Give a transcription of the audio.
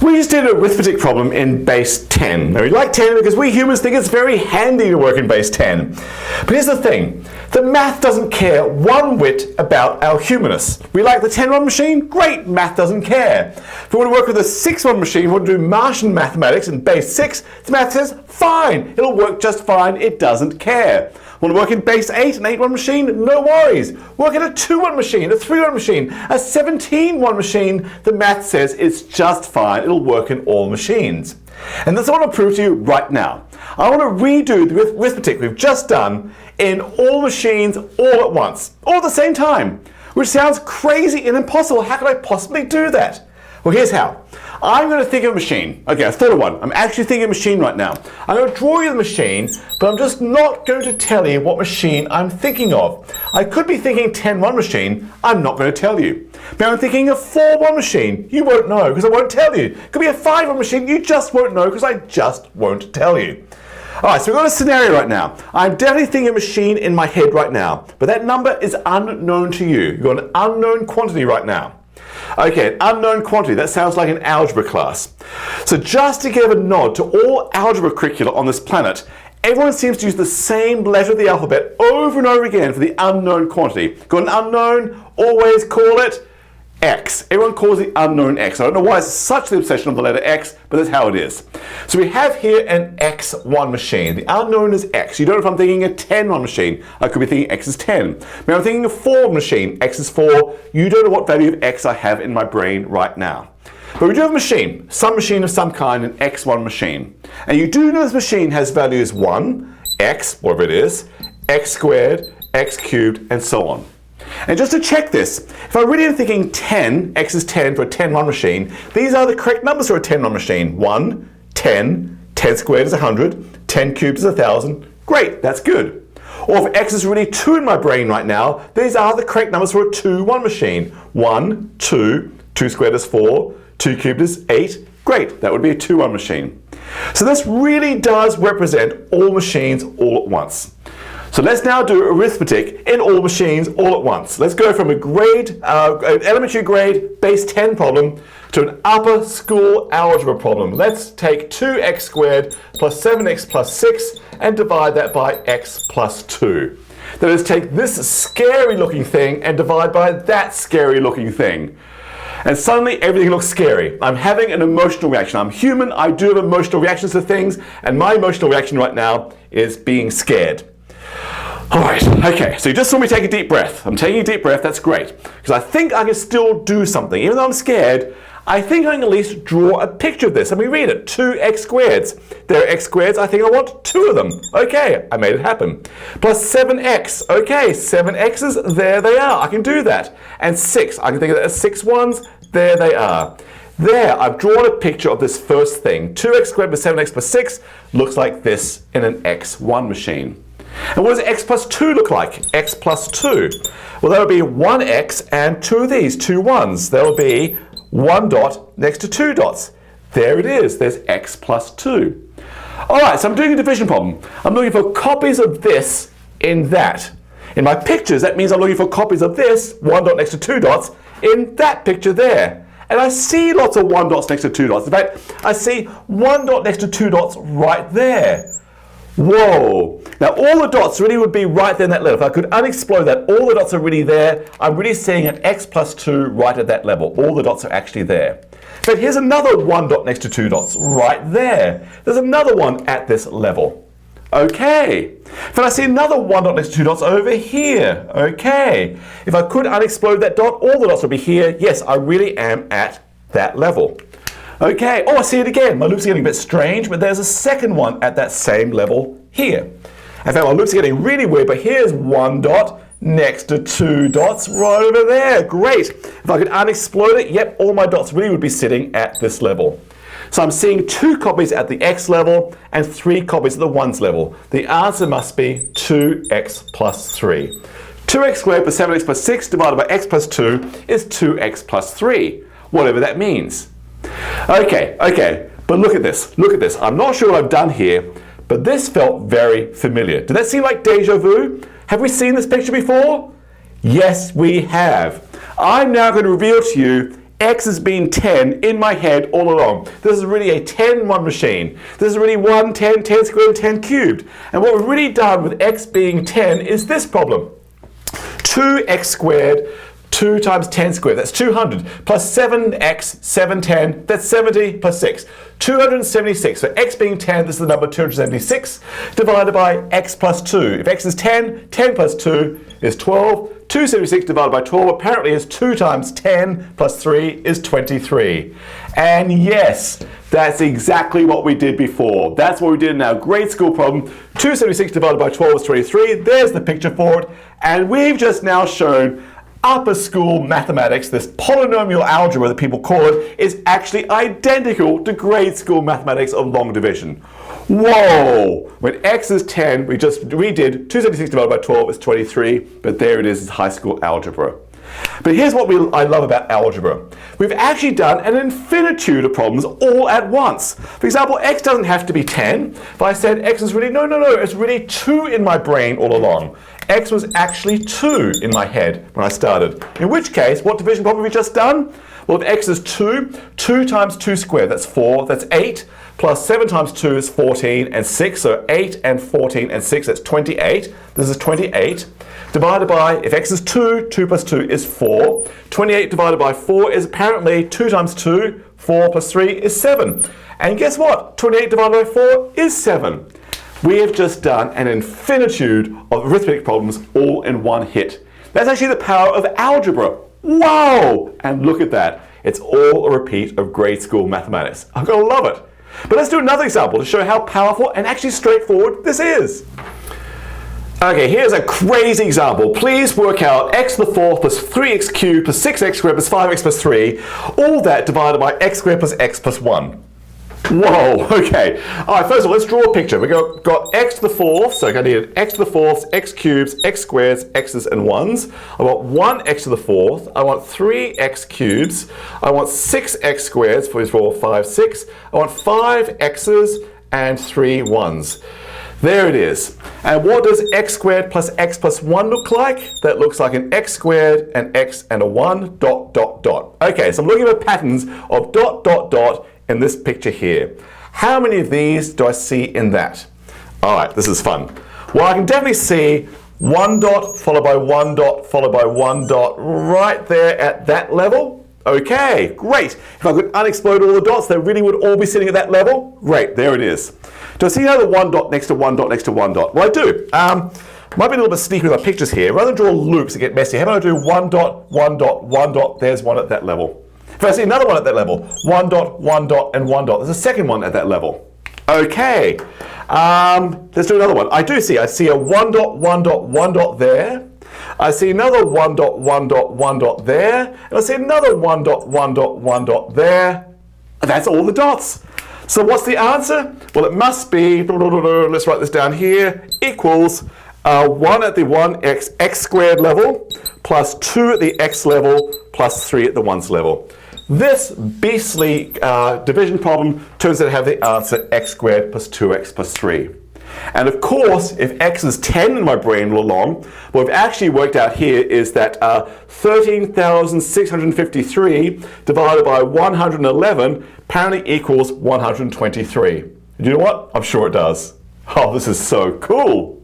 We just did an arithmetic problem in base 10. Now we like 10 because we humans think it's very handy to work in base 10. But here's the thing, the math doesn't care one whit about our humanness. We like the 10-1 machine? Great, math doesn't care. If we want to work with a 6-1 machine, we want to do Martian mathematics in base 6, the math says fine, it'll work just fine, it doesn't care. Want to work in base 8, an 8-1 machine? No worries. Work in a 2-1 machine, a 3-1 machine, a 17-1 machine, the math says it's just fine, it'll work in all machines. And that's what I want to prove to you right now. I want to redo the arithmetic we've just done in all machines all at once, all at the same time, which sounds crazy and impossible. How could I possibly do that? Well, here's how. I'm going to think of a machine. Okay, I thought of one. I'm actually thinking of a machine right now. I'm going to draw you the machine, but I'm just not going to tell you what machine I'm thinking of. I could be thinking 10-1 machine. I'm not going to tell you. Maybe I'm thinking a 4-1 machine. You won't know because I won't tell you. It could be a 5-1 machine. You just won't know because I just won't tell you. All right, so we've got a scenario right now. I'm definitely thinking a machine in my head right now, but that number is unknown to you. You've got an unknown quantity right now. Okay, an unknown quantity, that sounds like an algebra class. So just to give a nod to all algebra curricula on this planet, everyone seems to use the same letter of the alphabet over and over again for the unknown quantity. Got an unknown, always call it X. Everyone calls the unknown X. I don't know why it's such the obsession of the letter X, but that's how it is. So we have here an X1 machine. The unknown is X. You don't know if I'm thinking a 10-1 machine. I could be thinking X is 10. Maybe I'm thinking a 4 machine. X is 4. You don't know what value of X I have in my brain right now. But we do have a machine, some machine of some kind, an X1 machine. And you do know this machine has values 1, X, whatever it is, X squared, X cubed, and so on. And just to check this, if I really am thinking 10, X is 10 for a 10-1 machine, these are the correct numbers for a 10-1 machine. 1, 10, 10 squared is 100, 10 cubed is 1,000. Great, that's good. Or if X is really 2 in my brain right now, these are the correct numbers for a 2-1 machine. 1, 2, 2 squared is 4, 2 cubed is 8. Great, that would be a 2-1 machine. So this really does represent all machines all at once. So let's now do arithmetic in all machines all at once. Let's go from a grade, an elementary grade base 10 problem to an upper school algebra problem. Let's take 2x squared plus 7x plus 6 and divide that by x plus 2. That is, take this scary looking thing and divide by that scary looking thing. And suddenly everything looks scary. I'm having an emotional reaction. I'm human, I do have emotional reactions to things, and my emotional reaction right now is being scared. All right, okay, so you just saw me take a deep breath. I'm taking a deep breath, that's great. Because I think I can still do something. Even though I'm scared, I think I can at least draw a picture of this. Let me read it, 2x squareds. There are x squareds, I think I want 2 of them. Okay, I made it happen. Plus 7x, okay, 7x's, there they are, I can do that. And 6, I can think of that as 6 ones, there they are. There, I've drawn a picture of this first thing. 2x squared plus 7x plus 6 looks like this in an x1 machine. And what does x plus 2 look like? X plus 2. Well, that would be 1x and 2 of these, 2 ones. That will be 1 dot next to 2 dots. There it is. There's x plus 2. All right, so I'm doing a division problem. I'm looking for copies of this in that. In my pictures, that means I'm looking for copies of this, 1 dot next to 2 dots, in that picture there. And I see lots of 1 dots next to 2 dots. In fact, I see 1 dot next to 2 dots right there. Whoa! Now all the dots really would be right there in that level. If I could unexplode that, all the dots are really there. I'm really seeing an x plus 2 right at that level. All the dots are actually there. But here's another 1 dot next to 2 dots right there. There's another one at this level. Okay. Then I see another 1 dot next to 2 dots over here. Okay. If I could unexplode that dot, all the dots would be here. Yes, I really am at that level. Okay, oh, I see it again. My loop's getting a bit strange, but there's a second one at that same level here. In fact, my loop's getting really weird, but here's 1 dot next to 2 dots right over there. Great. If I could unexplode it, yep, all my dots really would be sitting at this level. So I'm seeing 2 copies at the x level and 3 copies at the 1's level. The answer must be 2x plus 3. 2x squared plus 7x plus 6 divided by x plus 2 is 2x plus 3, whatever that means. Okay, but look at this. I'm not sure what I've done here, but this felt very familiar. Did that seem like deja vu? Have we seen this picture before? Yes, we have. I'm now going to reveal to you x has been 10 in my head all along. This is really a 10-1 machine. This is really 1, 10, 10 squared, 10 cubed. And what we've really done with x being 10 is this problem. 2x squared 2 times 10 squared, that's 200, plus 7x, 710, that's 70 plus 6. 276, so x being 10, this is the number 276, divided by x plus 2. If x is 10, 10 plus 2 is 12. 276 divided by 12 apparently is 2 times 10 plus 3 is 23. And yes, that's exactly what we did before. That's what we did in our grade school problem. 276 divided by 12 is 23. There's the picture for it. And we've just now shown upper school mathematics, this polynomial algebra that people call it, is actually identical to grade school mathematics of long division. Whoa! When x is 10, we did 276 divided by 12 is 23, but there it is, it's high school algebra. But here's what I love about algebra. We've actually done an infinitude of problems all at once. For example, x doesn't have to be 10. If I said x is really, no, it's really 2 in my brain all along. X was actually 2 in my head when I started. In which case, what division problem have we just done? Well, if x is 2, 2 times 2 squared, that's 4, that's 8, plus 7 times 2 is 14, and 6, so 8 and 14 and 6, that's 28. This is 28. Divided by, if x is 2, 2 plus 2 is 4. 28 divided by 4 is apparently 2 times 2, 4 plus 3 is 7. And guess what? 28 divided by 4 is 7. We have just done an infinitude of arithmetic problems all in one hit. That's actually the power of algebra. Wow! And look at that. It's all a repeat of grade school mathematics. I'm going to love it. But let's do another example to show how powerful and actually straightforward this is. Okay, here's a crazy example. Please work out x to the 4th plus 3x cubed plus 6x squared plus 5x plus 3. All that divided by x squared plus x plus 1. Whoa, okay. All right, first of all, let's draw a picture. We've got x to the 4th, so I need x to the 4th, x cubes, x squares, x's and 1s. I want 1x to the 4th. I want 3x cubes. I want 6x squares, for 4, 5, 6. I want 5 x's and 3 1s. There it is. And what does x squared plus x plus 1 look like? That looks like an x squared, an x, and a 1, dot, dot, dot. Okay, so I'm looking for patterns of dot, dot, dot in this picture here. How many of these do I see in that? All right, this is fun. Well, I can definitely see 1 dot followed by 1 dot followed by 1 dot right there at that level. Okay, great. If I could unexplode all the dots, they really would all be sitting at that level. Great, there it is. Do I see another 1 dot next to 1 dot next to 1 dot? Well, I do. Might be a little bit sneaky with my pictures here. Rather than draw loops that get messy, how about I do 1 dot, 1 dot, 1 dot, there's one at that level. If I see another one at that level, 1 dot, 1 dot, and 1 dot, there's a second one at that level. Okay, let's do another one. I see a 1 dot, 1 dot, 1 dot there. I see another 1 dot, 1 dot, 1 dot there. And I see another 1 dot, 1 dot, 1 dot there. And that's all the dots. So what's the answer? Well, it must be, let's write this down here, equals 1 at the x squared level, plus 2 at the x level, plus 3 at the 1's level. This beastly division problem turns out to have the answer x squared plus 2x plus 3. And of course, if x is 10 in my brain all along, what we've actually worked out here is that 13,653 divided by 111 apparently equals 123. You know what? I'm sure it does. Oh, this is so cool.